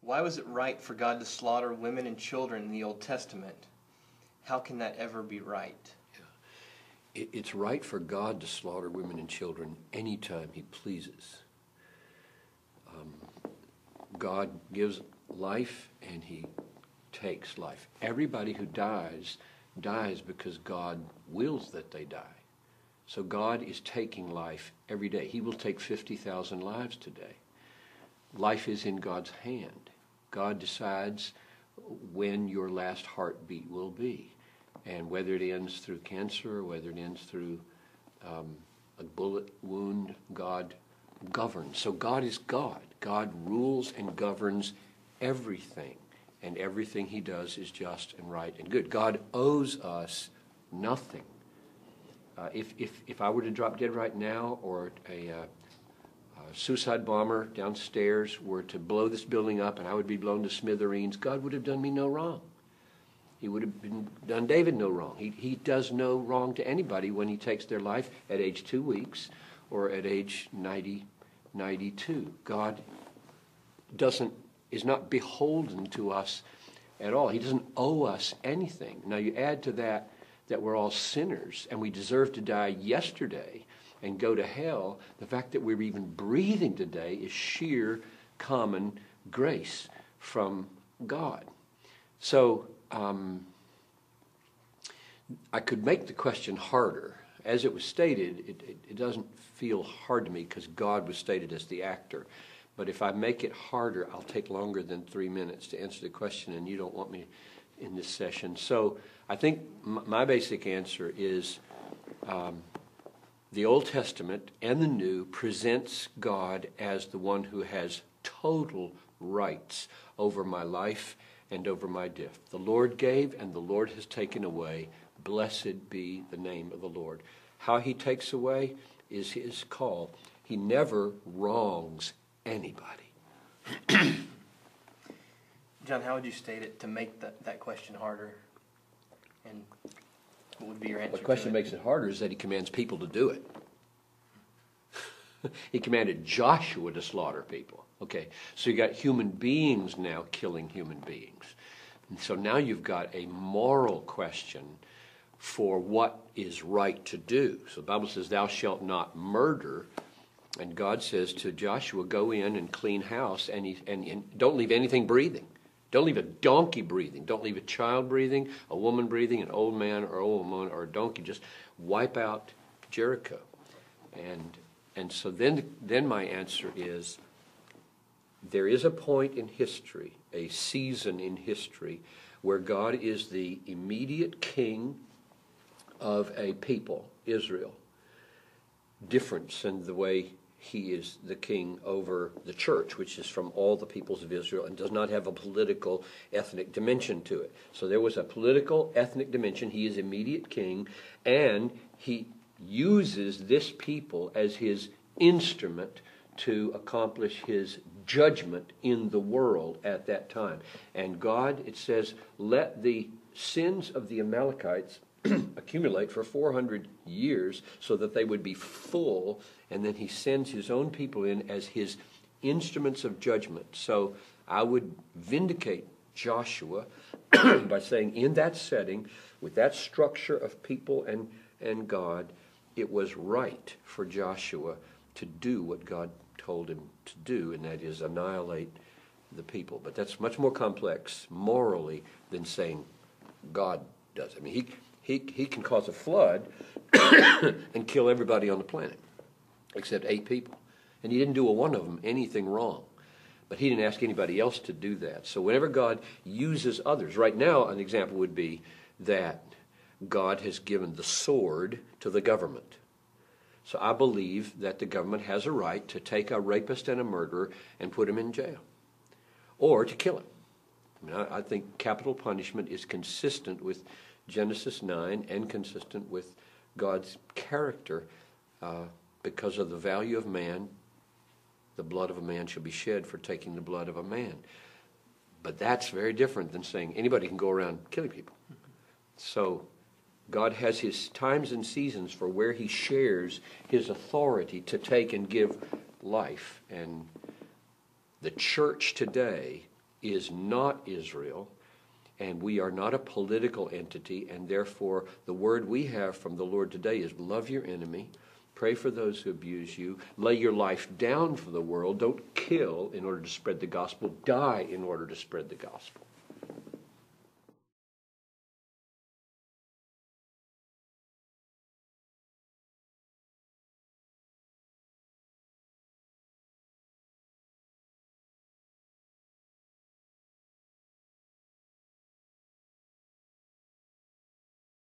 Why was it right for God to slaughter women and children in the Old Testament? How can that ever be right? It's right for God to slaughter women and children anytime he pleases. God gives life and he takes life. Everybody who dies because God wills that they die. So God is taking life every day. He will take 50,000 lives today. Life is in God's hand. God decides when your last heartbeat will be. And whether it ends through cancer or whether it ends through a bullet wound, God governs. So God is God. God rules and governs everything. And everything he does is just and right and good. God owes us nothing. If I were to drop dead right now, or a suicide bomber downstairs were to blow this building up and I would be blown to smithereens, God would have done me no wrong. He would have done David no wrong. He does no wrong to anybody when he takes their life at age 2 weeks or at age 92. God is not beholden to us at all. He doesn't owe us anything. Now you add to that we're all sinners and we deserve to die yesterday and go to hell. The fact that we're even breathing today is sheer common grace from God. So I could make the question harder. As it was stated, it doesn't feel hard to me because God was stated as the actor. But if I make it harder, I'll take longer than 3 minutes to answer the question, and you don't want me in this session. So I think my basic answer is the Old Testament and the New presents God as the one who has total rights over my life and over my death. The Lord gave and the Lord has taken away. Blessed be the name of the Lord. How he takes away is his call. He never wrongs anybody. John, how would you state it to make that question harder? And what would be your answer? The question makes it harder is that he commands people to do it. He commanded Joshua to slaughter people. Okay, so you got human beings now killing human beings. And so now you've got a moral question for what is right to do. So the Bible says, thou shalt not murder. And God says to Joshua, go in and clean house and don't leave anything breathing. Don't leave a donkey breathing. Don't leave a child breathing, a woman breathing, an old man or old woman or a donkey. Just wipe out Jericho. And so then my answer is, there is a point in history, a season in history, where God is the immediate king of a people, Israel. Difference in the way he is the king over the church, which is from all the peoples of Israel and does not have a political, ethnic dimension to it. So there was a political, ethnic dimension. He is immediate king, and he uses this people as his instrument to accomplish his judgment in the world at that time. And God, it says, let the sins of the Amalekites accumulate for 400 years so that they would be full, and then he sends his own people in as his instruments of judgment. So I would vindicate Joshua by saying in that setting, with that structure of people and God, it was right for Joshua to do what God told him to do, and that is annihilate the people. But that's much more complex morally than saying God does. I mean, he can cause a flood and kill everybody on the planet except 8 people. And he didn't do a one of them anything wrong. But he didn't ask anybody else to do that. So whenever God uses others, right now an example would be that God has given the sword to the government. So I believe that the government has a right to take a rapist and a murderer and put him in jail, or to kill him. I mean, I think capital punishment is consistent with Genesis 9 and consistent with God's character because of the value of man. The blood of a man shall be shed for taking the blood of a man. But that's very different than saying anybody can go around killing people. So God has his times and seasons for where he shares his authority to take and give life. And the church today is not Israel, and we are not a political entity, and therefore the word we have from the Lord today is love your enemy, pray for those who abuse you, lay your life down for the world, don't kill in order to spread the gospel, die in order to spread the gospel.